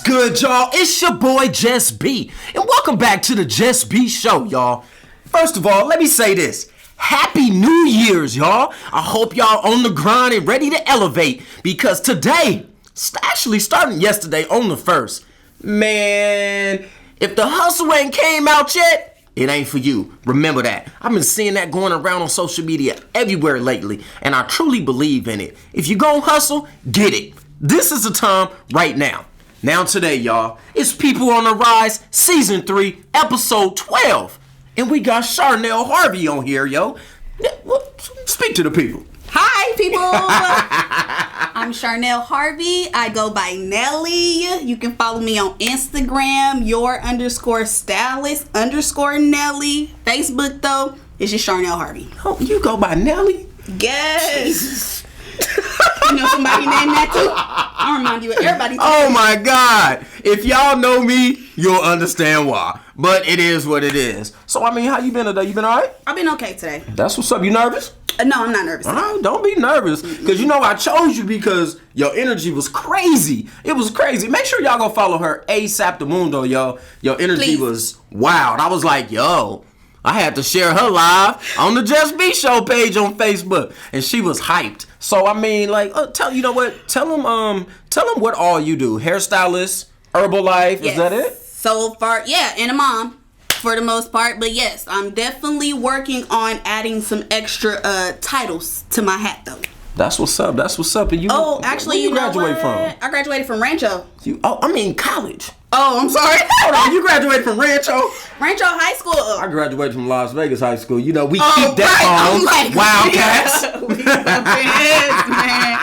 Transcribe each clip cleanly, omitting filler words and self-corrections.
good, y'all? It's your boy, Just B. And welcome back to the Just B Show, y'all. First of all, let me say this. Happy New Year's, y'all. I hope y'all on the grind and ready to elevate. Because today, actually starting yesterday on the 1st, man, if the hustle ain't came out yet, it ain't for you. Remember that. I've been seeing that going around on social media everywhere lately, and I truly believe in it. If you gon' hustle, get it. This is the time right now. Now today, y'all, it's People on the Rise, Season 3, Episode 12. And we got Charnell Harvey on here, yo. Speak to the people. Hi, people. I'm Charnell Harvey. I go by Nelly. You can follow me on Instagram, your_stylist_Nelly. Facebook, though, it's just Charnell Harvey. Oh, you go by Nelly? Yes. Jesus. You know somebody named that too? I'll remind you of everybody. Oh my God. If y'all know me, you'll understand why. But it is what it is. So, I mean, how you been today? You been all right? I've been okay today. That's what's up. You nervous? No, I'm not nervous. All right, don't be nervous. Because you know I chose you because your energy was crazy. It was crazy. Make sure y'all go follow her ASAP the Mundo, yo. Your energy was wild. I was like, yo, I had to share her live on the Just Be Show page on Facebook. And she was hyped. So, I mean, like, tell them what all you do. Hairstylist, Herbal Life, yes. Is that it? So far, yeah, and a mom for the most part. But yes, I'm definitely working on adding some extra titles to my hat, though. That's what's up. That's what's up. And you, actually, you graduated from? I graduated from Rancho. College. Oh, I'm sorry. Hold on, you graduated from Rancho? Rancho High School. I graduated from Las Vegas High School. You know, we keep right. that on. Like, Wildcats. Man.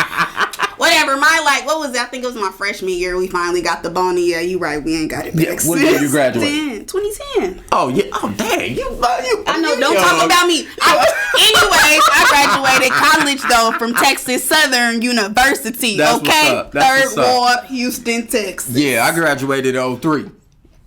Whatever, what was it? I think it was my freshman year. We finally got the bony. Yeah, you right. We ain't got it back. What year you graduated? 2010. Oh, yeah. Oh, dang. I know, don't talk about me. Anyways, I graduated college, though, from Texas Southern University. That's okay? What's up. That's Third Ward, Houston, Texas. Yeah, I graduated in 03.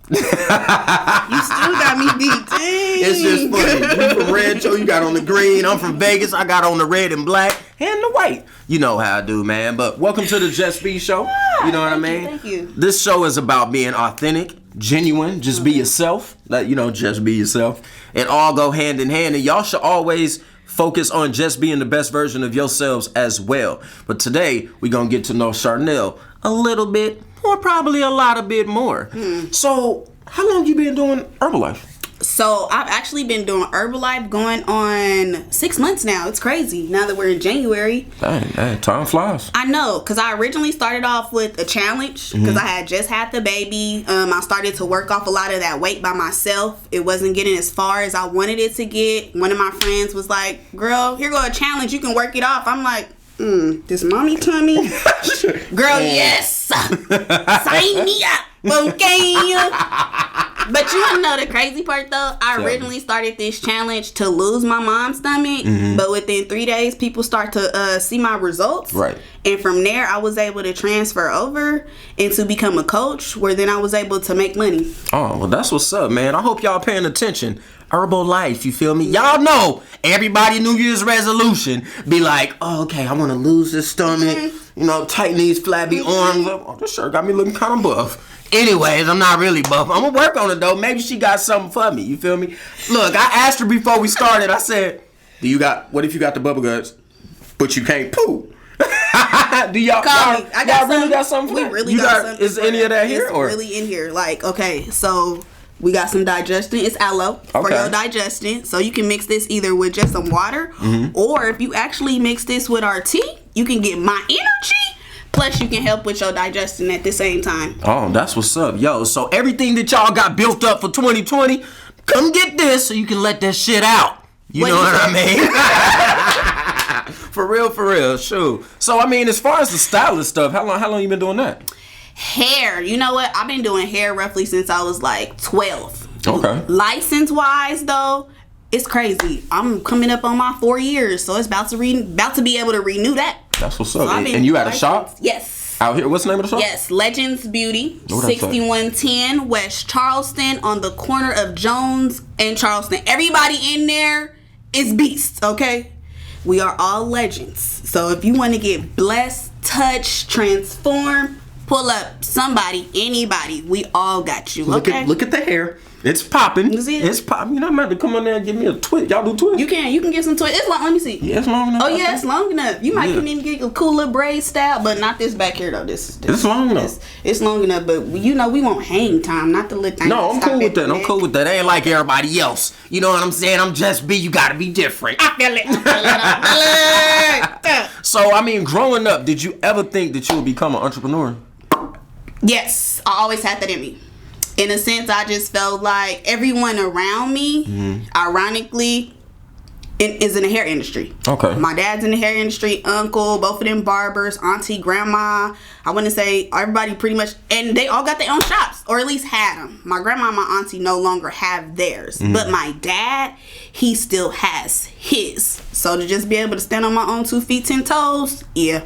You still got me beat. Dang. It's just funny. You from Rancho, you got on the green. I'm from Vegas, I got on the red and black and the white. You know how I do, man. But welcome to the Just Be Show. Yeah, you know what I mean? Thank you. This show is about being authentic, genuine, just be yourself. Just be yourself. It all go hand in hand. And y'all should always focus on just being the best version of yourselves as well. But today, we're going to get to know Charnell a little bit, or probably a lot of bit more. So, how long you been doing Herbalife? So, I've actually been doing Herbalife going on 6 months now. It's crazy now that we're in January. Dang, time flies. I know, because I originally started off with a challenge because I had just had the baby. I started to work off a lot of that weight by myself. It wasn't getting as far as I wanted it to get. One of my friends was like, girl, here go a challenge. You can work it off. I'm like, this mommy tummy? Girl, yes. Sign me up. Okay. But you want to know the crazy part, though? I originally started this challenge to lose my mom's stomach. But within 3 days, people start to see my results. Right. And from there, I was able to transfer over and to become a coach, where then I was able to make money. Oh, well, that's what's up, man. I hope y'all paying attention. Herbal Life, you feel me? Y'all know everybody New Year's resolution be like, oh, okay, I want to lose this stomach, tighten these flabby arms up. Oh, this shirt got me looking kind of buff. Anyways, I'm not really buff. I'm going to work on it, though. Maybe she got something for me, you feel me? Look, I asked her before we started, I said, what if you got the bubble guts, but you can't poop? Do y'all really got something for that? We really got something. Is any of that here? It's really in here. Okay, so we got some digestion. It's aloe for your digestion. So you can mix this either with just some water, or if you actually mix this with our tea, you can get my energy. Plus, you can help with your digestion at the same time. Oh, that's what's up. Yo, so everything that y'all got built up for 2020, come get this so you can let that shit out. You know what I mean? For real, sure. So, I mean, as far as the stylist stuff, how long you been doing that? Hair. You know what? I've been doing hair roughly since I was like 12. Okay. License-wise, though, it's crazy. I'm coming up on my 4 years, so it's about to be able to renew that. That's what's up. So and you at a shop? Yes. Out here? What's the name of the shop? Yes, Legends Beauty, 6110 West Charleston, on the corner of Jones and Charleston. Everybody in there is beasts, okay? We are all legends. So if you want to get blessed, touch, transform, pull up somebody, anybody. We all got you. Look at the hair. It's popping. You see it? It's popping. You know, I'm about to come on there and give me a twist. Y'all do twist? You can get some twist. It's long. Let me see. Yeah, it's long enough. Oh yeah, it's long enough. You might even get a cool little braid style, but not this back here though. This it's long enough. It's long enough, but we won't hang time. Not the little thing. No, I'm cool with that. I'm cool with that. I ain't like everybody else. You know what I'm saying? I'm just B. You gotta be different. I feel it. So I mean, growing up, did you ever think that you would become an entrepreneur? Yes, I always had that in me. In a sense, I just felt like everyone around me, ironically, is in the hair industry. Okay. My dad's in the hair industry, uncle, both of them barbers, auntie, grandma. I want to say everybody pretty much, and they all got their own shops, or at least had them. My grandma and my auntie no longer have theirs, but my dad, he still has his. So to just be able to stand on my own 2 feet, 10 toes, yeah.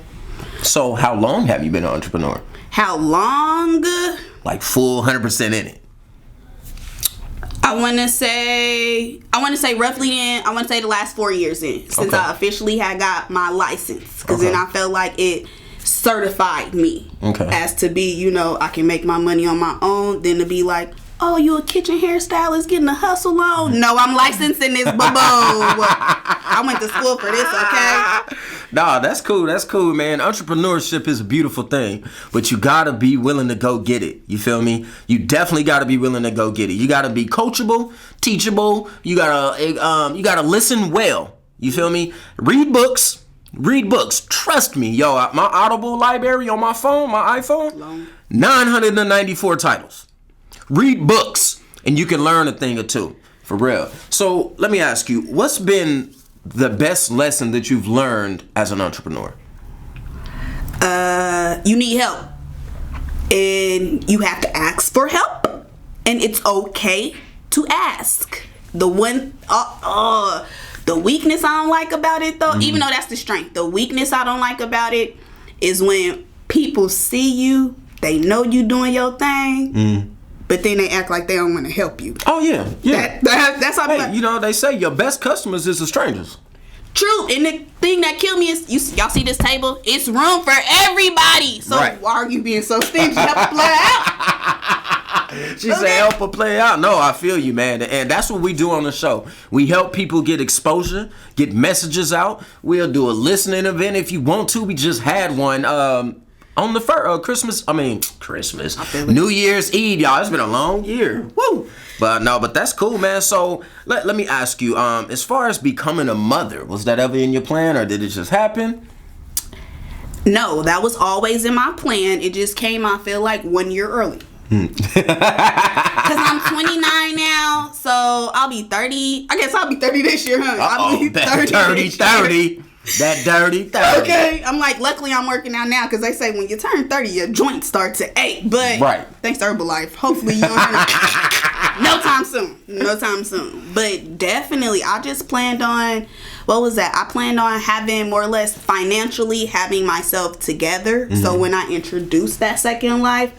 So how long have you been an entrepreneur? How long? Like full 100% in it. I want to say roughly the last 4 years in, since I officially had got my license, because then I felt like it certified me as to be, I can make my money on my own, then to be like, oh, you a kitchen hairstylist getting a hustle on? No, I'm licensed in this, boo-boo. I went to school for this, okay? Nah, that's cool. That's cool, man. Entrepreneurship is a beautiful thing, but you gotta be willing to go get it. You feel me? You definitely gotta be willing to go get it. You gotta be coachable, teachable. You gotta listen well. You feel me? Read books. Read books. Trust me, yo. My Audible library on my phone, my iPhone, 994 titles. Read books, and you can learn a thing or two, for real. So let me ask you, what's been the best lesson that you've learned as an entrepreneur? You need help, and you have to ask for help, and it's okay to ask. The weakness I don't like about it, though, even though that's the strength, the weakness I don't like about it is when people see you, they know you doing your thing, but then they act like they don't want to help you. Oh, yeah. That's how they say your best customers is the strangers. True, and the thing that killed me is, y'all see this table? It's room for everybody. So why are you being so stingy? Help a play out. She said help a play out. No, I feel you, man. And that's what we do on the show. We help people get exposure, get messages out. We'll do a listening event if you want to. We just had one on the Christmas, New Year's Eve, y'all. It's been a long year. Woo! But that's cool, man. So let me ask you, as far as becoming a mother, was that ever in your plan, or did it just happen? No, that was always in my plan. It just came, I feel like, 1 year early. Because I'm 29 now, so I'll be 30. I guess I'll be 30 this year, huh? I'll be 30. That dirty 30. Okay, I'm like, luckily I'm working out now, because they say when you turn 30, your joints start to ache. But thanks to Herbal, hopefully you don't have no time soon. But definitely, I just planned on, I planned on having more or less financially having myself together. So when I introduce that second life,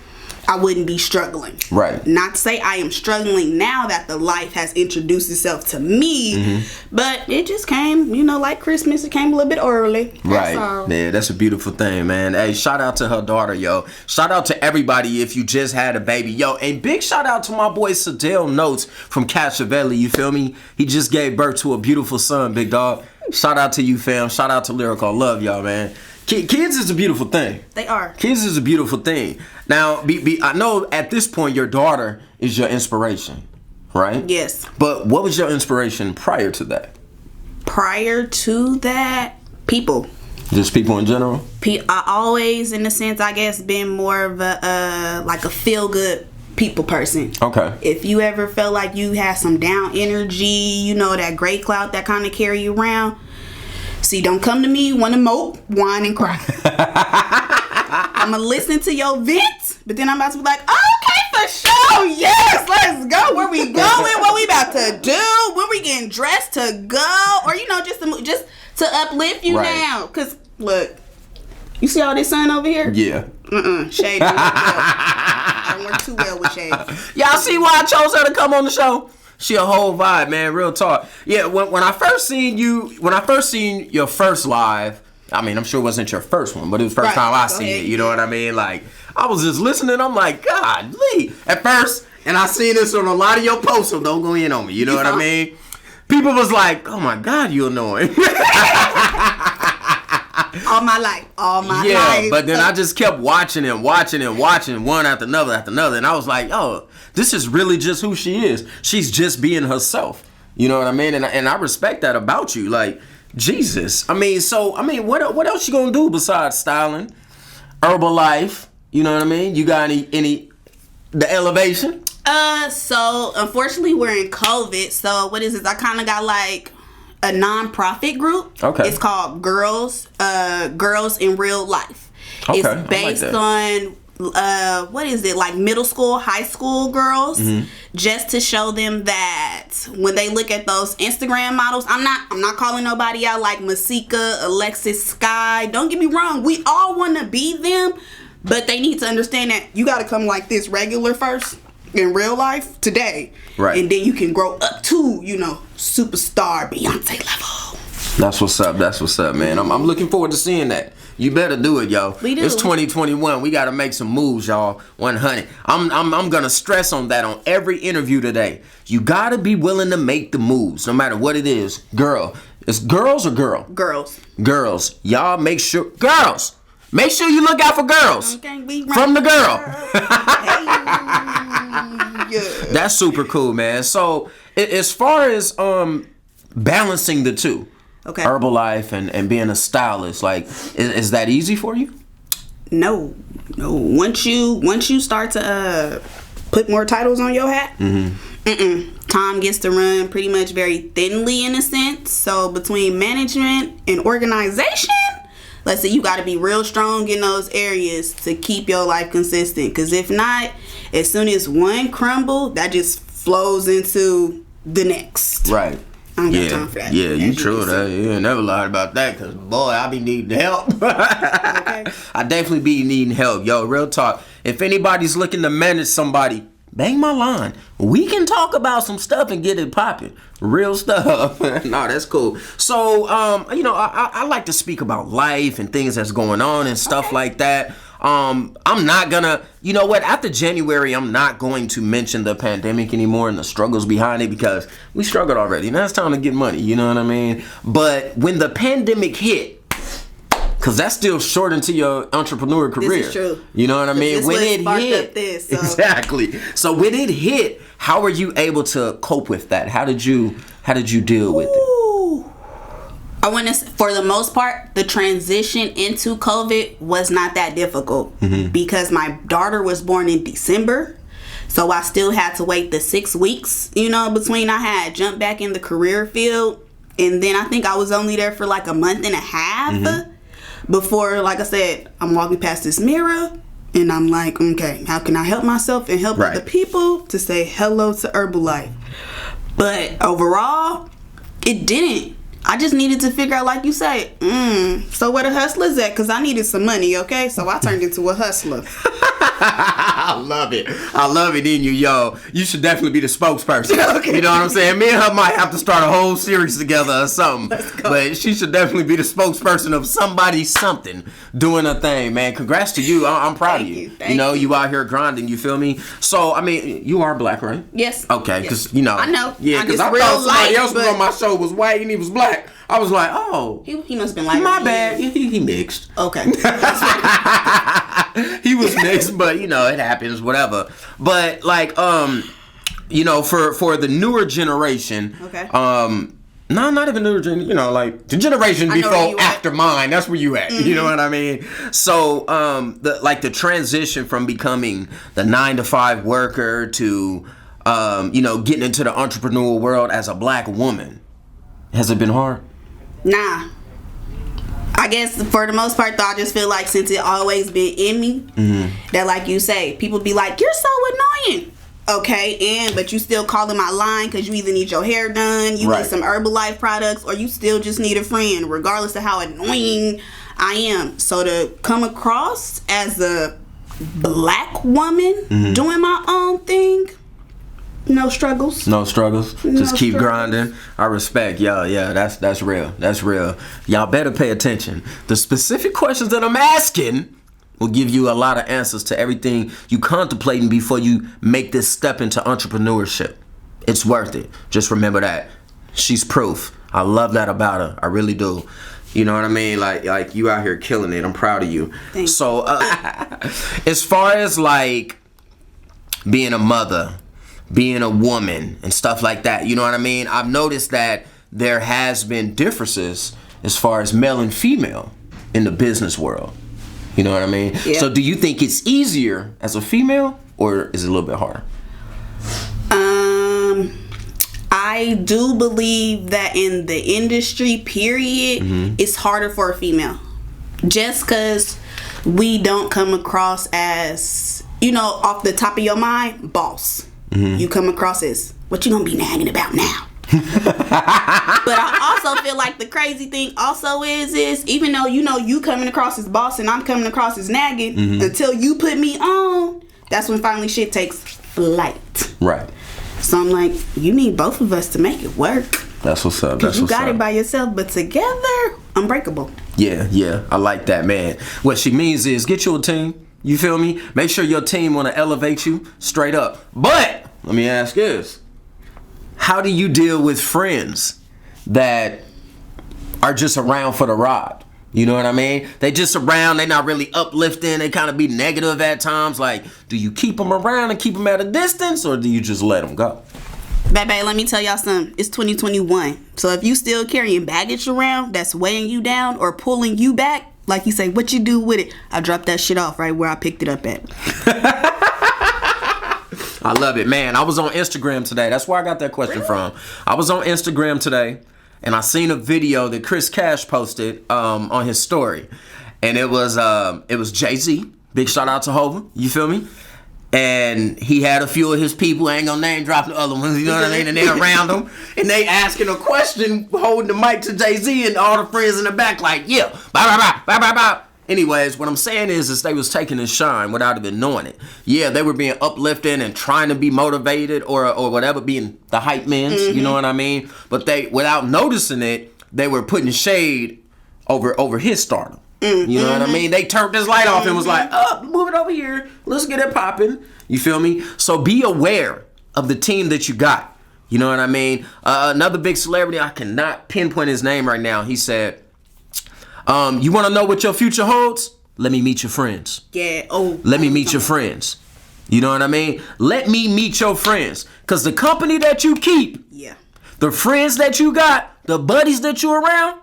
I wouldn't be struggling. Right. Not to say I am struggling now that the life has introduced itself to me, but it just came, like Christmas, it came a little bit early. Right. Yeah, that's a beautiful thing, man. Hey, shout out to her daughter, yo. Shout out to everybody if you just had a baby, yo. And big shout out to my boy Sadell Notes from Cachavelli, you feel me? He just gave birth to a beautiful son, big dog. Shout out to you, fam. Shout out to Lyrical. Love y'all, man. Kids is a beautiful thing. They are. Kids is a beautiful thing. Now, I know at this point your daughter is your inspiration, right? Yes. But what was your inspiration prior to that? Prior to that, people. Just people in general? I always, in a sense, I guess, been more of a feel-good people person. Okay. If you ever felt like you had some down energy, that gray cloud that kind of carry you around, see, don't come to me, want to mope, whine, and cry. I'm going to listen to your vents, but then I'm about to be like, okay, for sure, yes, let's go. Where we going? What we about to do? When we getting dressed to go? Or, just to uplift you now. Because, look, you see all this sun over here? Yeah. Shade don't work well. I don't work too well with shade. Y'all see why I chose her to come on the show? She a whole vibe, man. Real talk. Yeah, when I first seen your first live, I mean, I'm sure it wasn't your first one, but it was the first time I seen it. You know what I mean? Like, I was just listening. I'm like, God, Lee. At first, and I seen this on a lot of your posts, so don't go in on me. You know what I mean? People was like, oh my God, you annoying. All my life. Yeah, but then I just kept watching one after another, and I was like, oh, this is really just who she is. She's just being herself. You know what I mean? And I respect that about you. Like, Jesus. I mean, what else you gonna do besides styling? Herbalife. You know what I mean? You got any the elevation? So unfortunately we're in COVID. So what is this? I kind of got like a non-profit group. Okay. It's called Girls in Real Life. Okay. It's based on what is it, like middle school, high school girls, just to show them that when they look at those Instagram models, I'm not calling nobody out like Masika, Alexis, Sky. Don't get me wrong, we all want to be them, but they need to understand that you got to come like this regular first in real life today, right? And then you can grow up to, superstar Beyonce level. That's what's up. That's what's up, man. I'm looking forward to seeing that. You better do it, yo. We do. It's 2021. We got to make some moves, y'all. 100. I'm gonna stress on that on every interview today. You gotta be willing to make the moves, no matter what it is. Girl, it's girls or girl? Girls. Y'all make sure. Girls. Make sure you look out for girls. From the girl. Yeah. That's super cool, man. So as far as balancing the two, okay, Herbalife and being a stylist, like is that easy for you? No. Once you start to put more titles on your hat, time gets to run pretty much very thinly in a sense. So between management and organization, let's say you got to be real strong in those areas to keep your life consistent. Because if not, as soon as one crumble, that just flows into the next. Right. I don't got time for that. Yeah, you true. You ain't never lied about that. Because, boy, I be needing help. Okay. I definitely be needing help. Yo, real talk. If anybody's looking to manage somebody, bang my line. We can talk about some stuff and get it popping. Real stuff. No, that's cool. So, I like to speak about life and things that's going on and stuff like that. I'm not gonna, you know what, after January, I'm not going to mention the pandemic anymore and the struggles behind it because we struggled already. Now it's time to get money, you know what I mean? But when the pandemic hit, because that's still short into your entrepreneur career. This is true. You know what I mean? When it hit, this, so. Exactly. So when it hit, how were you able to cope with that? How did you deal with it? I want to, for the most part, the transition into COVID was not that difficult because my daughter was born in December. So I still had to wait the 6 weeks, between I had jumped back in the career field. And then I think I was only there for like a month and a half before, like I said, I'm walking past this mirror and I'm like, okay, how can I help myself and help other people to say hello to Herbalife? But overall, it didn't. I just needed to figure out, like you say, so where the hustlers at? Because I needed some money, okay? So I turned into a hustler. I love it, didn't you? Yo, you should definitely be the spokesperson. Okay. You know what I'm saying? Me and her might have to start a whole series together or something. But she should definitely be the spokesperson of something doing a thing, man. Congrats to you. I'm proud of you. Thank you. You out here grinding, you feel me? So, I mean, you are black, right? Yes. Okay, because, I know. Yeah, because I thought somebody else was on my show was white and he was black. I was like, oh. He must have been like, my bad. He mixed. Okay. He was mixed, but, it happens, whatever. But, like, for the newer generation. Okay. No, not even newer generation. Like, the generation before, after mine. That's where you at. You know what I mean? So, the transition from becoming the 9-to-5 worker to, getting into the entrepreneurial world as a black woman. Has it been hard? Nah. I guess for the most part, though, I just feel like since it always been in me, that, like you say, people be like, you're so annoying. Okay, but you still calling my line because you either need your hair done, you need some Herbalife products, or you still just need a friend, regardless of how annoying I am. So to come across as a black woman doing my own thing, no struggles. Just keep grinding. I respect. Yeah, that's real. Y'all better pay attention. The specific questions that I'm asking, will give you a lot of answers to everything you contemplating before you make this step into entrepreneurship. It's worth it. Just remember that. She's proof. I love that about her. I really do. You know what I mean? Like you out here killing it. I'm proud of you. Thanks. So as far as like being a mother, being a woman and stuff like that, you know what I mean? I've noticed that there has been differences as far as male and female in the business world. You know what I mean? Yeah. So do you think it's easier as a female or is it a little bit harder? I do believe that in the industry, period, it's harder for a female. Just because we don't come across as, you know, off the top of your mind, boss. You come across as, what you gonna be nagging about now? But I also feel like the crazy thing also is even though you know you coming across as boss and I'm coming across as nagging, until you put me on, that's when finally shit takes flight. Right. So I'm like, you need both of us to make it work. That's what's up. That's you what's got up. it by yourself, but together, unbreakable. Yeah. I like that, man. What she means is get you a team. You feel me? Make sure your team want to elevate you straight up. But let me ask this. How do you deal with friends that are just around for the ride? You know what I mean? They just around. They not really uplifting. They kind of be negative at times. Like, do you keep them around and keep them at a distance, or do you just let them go? Baby, let me tell y'all something. It's 2021. So if you still carrying baggage around that's weighing you down or pulling you back, like you say, what you do with it? I dropped that shit off right where I picked it up at. I love it, man. I was on Instagram today. That's where I got that question from. I was on Instagram today, and I seen a video that Chris Cash posted on his story, and it was Jay-Z. Big shout out to Hova. You feel me? And he had a few of his people. I ain't gonna name drop the other ones. You know what I mean? And they around him, and they asking a question, holding the mic to Jay-Z, and all the friends in the back like, yeah, bye. Anyways, what I'm saying is they was taking his shine without even knowing it. Yeah, they were being uplifting and trying to be motivated or whatever, being the hype men, you know what I mean? But they, without noticing it, they were putting shade over his stardom. You know what I mean? They turned this light off and was like, oh, move it over here. Let's get it popping. You feel me? So be aware of the team that you got. You know what I mean? Another big celebrity, I cannot pinpoint his name right now. He said, you want to know what your future holds? Let me meet your friends. Yeah. Let me meet your friends. You know what I mean? Let me meet your friends. Because the company that you keep, the friends that you got, the buddies that you're around,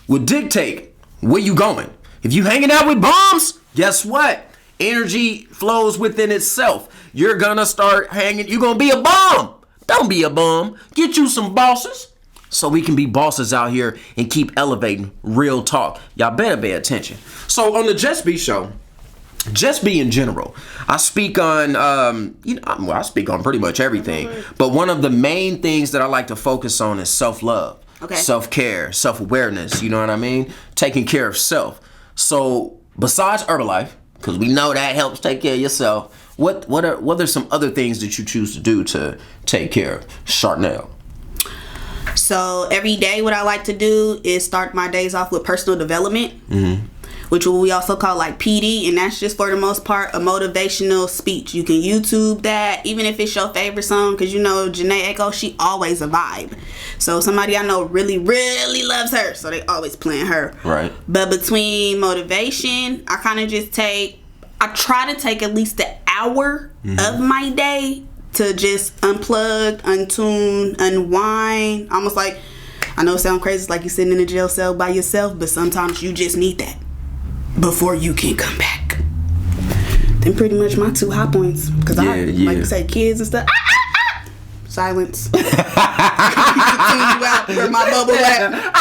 will dictate where you going. If you hanging out with bombs, guess what? Energy flows within itself. You're going to start hanging. You're going to be a bomb. Don't be a bum. Get you some bosses. So we can be bosses out here and keep elevating. Real talk. Y'all better pay attention. So on the Just Be show, Just Be in general, I speak on, I speak on pretty much everything. But one of the main things that I like to focus on is self-love, self-care, self-awareness. You know what I mean? Taking care of self. So besides Herbalife, because we know that helps take care of yourself, what are some other things that you choose to do to take care of Charnell? So every day what I like to do is start my days off with personal development, which we also call like PD, and that's just for the most part a motivational speech. You can YouTube that, even if it's your favorite song, because you know Janae Echo, she always a vibe. So somebody I know really, really loves her, so they always playing her. Right. But between motivation, I kind of just I try to take at least an hour of my day to just unplug, untune, unwind. Almost like, I know it sounds crazy, it's like you're sitting in a jail cell by yourself, but sometimes you just need that before you can come back. Then pretty much my two high points, because like you say, kids and stuff. Silence. You out where my bubble at.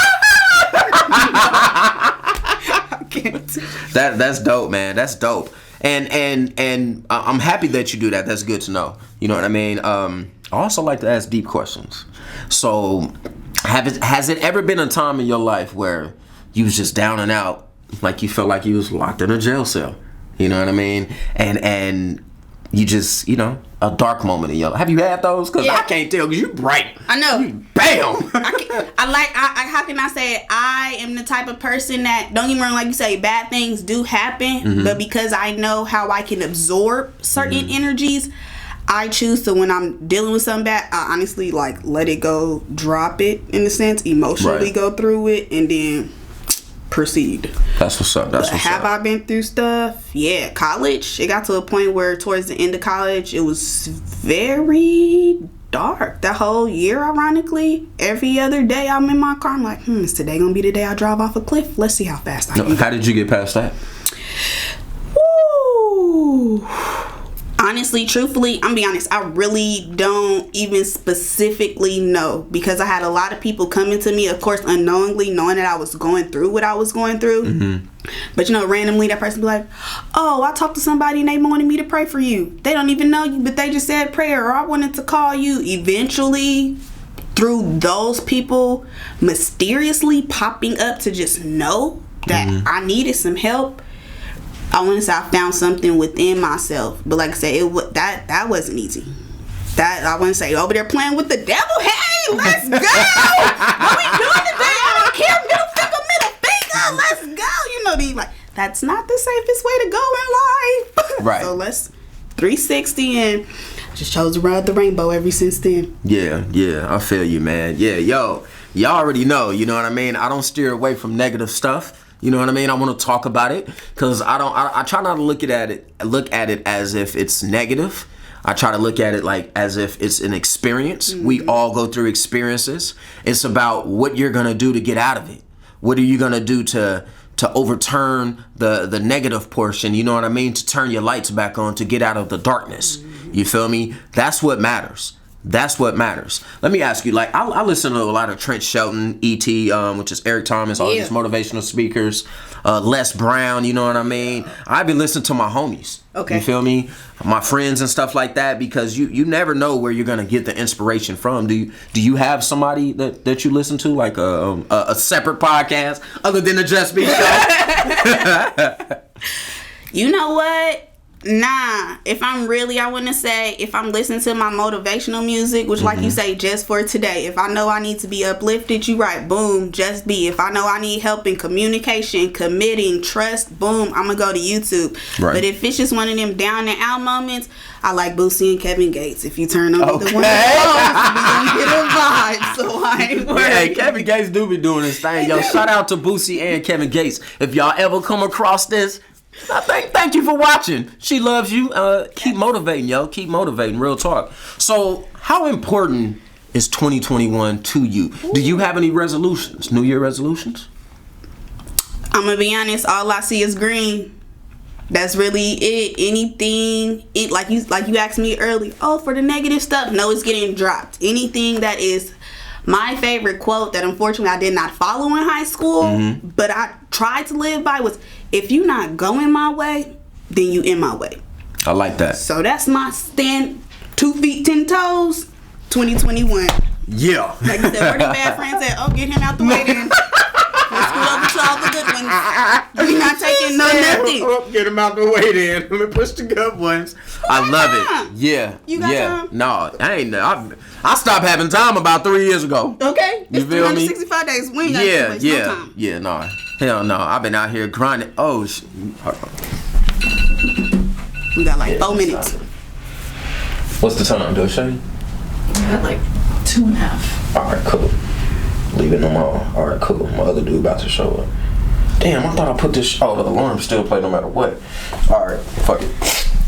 I can't. That's dope, man. That's dope. And I'm happy that you do that. That's good to know. You know what I mean? I also like to ask deep questions. So, has it ever been a time in your life where you was just down and out, like you felt like you was locked in a jail cell? You know what I mean? And you just, a dark moment in your life. Have you had those? Because I can't tell, because you bright. I know. Bam! How can I say it? I am the type of person that, don't get me wrong, like you say, bad things do happen, but because I know how I can absorb certain energies, I choose to, when I'm dealing with something bad, I honestly, let it go, drop it, in a sense, emotionally go through it, and then proceed. That's what's up. Have I been through stuff? Yeah. College, it got to a point where towards the end of college, it was very dark. That whole year, ironically, every other day I'm in my car, I'm like, is today gonna be the day I drive off a cliff? Let's see how fast I can go. How did you get past that? Woo. Honestly, truthfully, I'm gonna be honest, I really don't even specifically know, because I had a lot of people coming to me, of course, unknowingly, knowing that I was going through what I was going through. But randomly that person be like, oh, I talked to somebody and they wanted me to pray for you. They don't even know you, but they just said prayer, or I wanted to call you. Eventually, through those people mysteriously popping up to just know that I needed some help, I want to say I found something within myself. But like I said, that wasn't easy. That I wouldn't say over there playing with the devil. Hey, let's go! What we doing today? I don't care. Middle finger. Let's go. That's not the safest way to go in life. Right. So let's 360 and just chose to ride the rainbow ever since then. Yeah, I feel you, man. Yeah, y'all already know. You know what I mean? I don't steer away from negative stuff. You know what I mean? I want to talk about it because I try not to look at it as if it's negative. I try to look at it as if it's an experience. We all go through experiences. It's about what you're going to do to get out of it. What are you going to do to overturn the negative portion? You know what I mean? To turn your lights back on, to get out of the darkness. You feel me? That's what matters. That's what matters. Let me ask you, I listen to a lot of Trent Shelton, E.T., which is Eric Thomas, all these motivational speakers, Les Brown, you know what I mean? I be listening to my homies. Okay. You feel me? My friends and stuff like that, because you never know where you're going to get the inspiration from. Do you have somebody that you listen to, like a separate podcast other than the Just Be Show? You know what? Nah, if I'm listening to my motivational music, which like you say, just for today, if I know I need to be uplifted, you right, boom, Just Be. If I know I need help in communication, committing, trust, boom, I'm gonna go to YouTube. Right. But if it's just one of them down and out moments, I like Boosie and Kevin Gates. If you turn on the one, we gonna get a vibe, so I ain't worried. Hey, Kevin Gates do be doing this thing. Yo, shout out to Boosie and Kevin Gates. If y'all ever come across this, thank you for watching. She loves you. Keep motivating, yo. Keep motivating. Real talk. So, how important is 2021 to you? Do you have any resolutions? New Year resolutions? I'm gonna be honest. All I see is green. That's really it. Anything, like you asked me earlier. Oh, for the negative stuff, no, it's getting dropped. Anything that is my favorite quote that unfortunately I did not follow in high school, but I tried to live by was, if you not going my way, then you in my way. I like that. So that's my stand, 2 feet, 10 toes, 2021. Yeah. Like you said, where the bad friends at? Oh, get him out the way then. Let's scoot over to all the good ones. We not taking nothing. Oh, get him out the way then. Let me push the good ones. I love it. Yeah. You got time? No, I ain't. I stopped having time about 3 years ago. Okay. You it's feel 365 me? days. We ain't got no time. Yeah, no. Hell no. I've been out here grinding. Oh, hold on. We got 4 minutes. What's the time, though, Shane? We got 2.5. Alright, cool. Leaving them all. Alright, cool. My other dude about to show up. Damn, I thought I put this. Oh, the alarm still play no matter what. Alright, fuck it.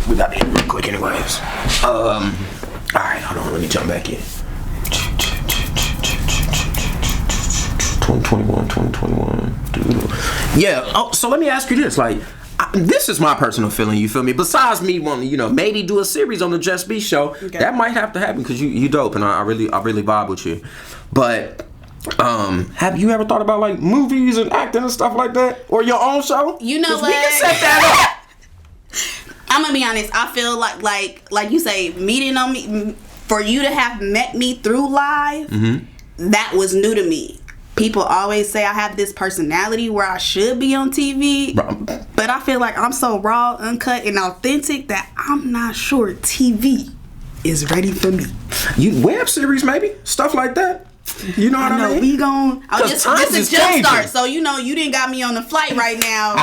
We got to hit real quick, anyways. Alright, hold on. Let me jump back in. 2021. Yeah. Oh, so let me ask you this. This is my personal feeling, you feel me? Besides me wanting, maybe do a series on the Just Be Show, okay. That might have to happen because you dope and I really vibe with you. But have you ever thought about movies and acting and stuff like that, or your own show? You know what? We can set that up. I'm gonna be honest. I feel like you say, meeting on me, for you to have met me through live, that was new to me. people always say I have this personality where I should be on TV, but I feel like I'm so raw, uncut, and authentic that I'm not sure TV is ready for me. You web series, maybe stuff like that. You know what I mean? We gon' this is jump start. So you didn't got me on the flight right now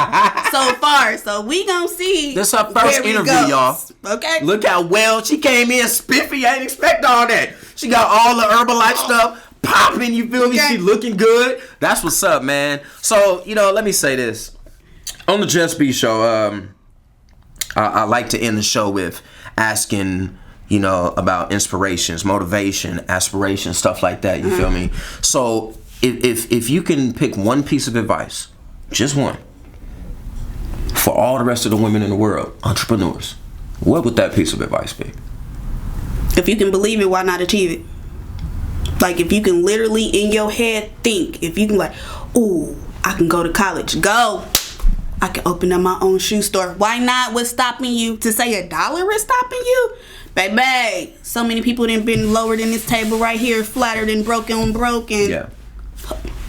so far. So we gonna see. This her first interview, y'all. Okay. Look how well she came in spiffy. I didn't expect all that. She got all the Herbalife stuff popping. You feel me? Okay. She looking good. That's what's up, man. So let me say this on the Just B show. I like to end the show with asking, about inspirations, motivation, aspiration, stuff like that. You feel me? So if you can pick one piece of advice, just one, for all the rest of the women in the world, entrepreneurs, what would that piece of advice be? If you can believe it, why not achieve it? Like, if you can literally in your head think, if you can ooh, I can go to college. Go. I can open up my own shoe store. Why not? What's stopping you? To say $1 is stopping you? Baby, so many people done been lowered in this table right here, flattered and broken. Yeah.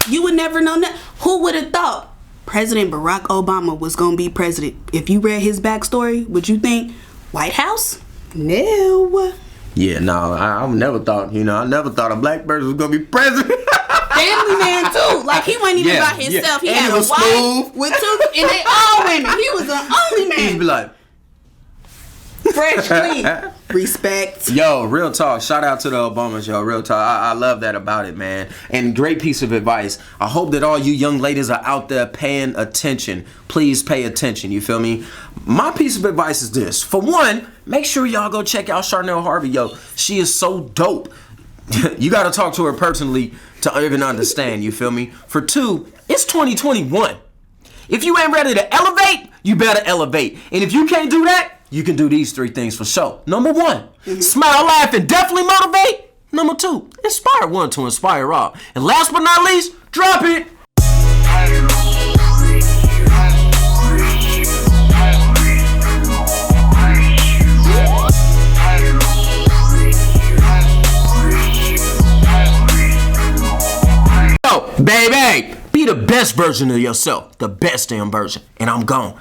You would never know that. Who would have thought President Barack Obama was going to be president? If you read his backstory, would you think White House? No. Yeah, no, I never thought, I never thought a black person was going to be president. Family man too. Like, he wasn't even by himself. He and had he was a wife smooth with 2, and they all women. He was the only man. He'd be like, fresh, clean. Respect. Yo, real talk. Shout out to the Obamas, yo. Real talk. I love that about it, man. And great piece of advice. I hope that all you young ladies are out there paying attention. Please pay attention. You feel me? My piece of advice is this. For one, make sure y'all go check out Charnell Harvey, yo. She is so dope. You got to talk to her personally to even understand. You feel me? For two, it's 2021. If you ain't ready to elevate, you better elevate. And if you can't do that, you can do these 3 things for sure. Number 1, smile, laugh, and definitely motivate. Number 2, inspire one to inspire all. And last but not least, drop it. Baby, be the best version of yourself. The best damn version. And I'm gone.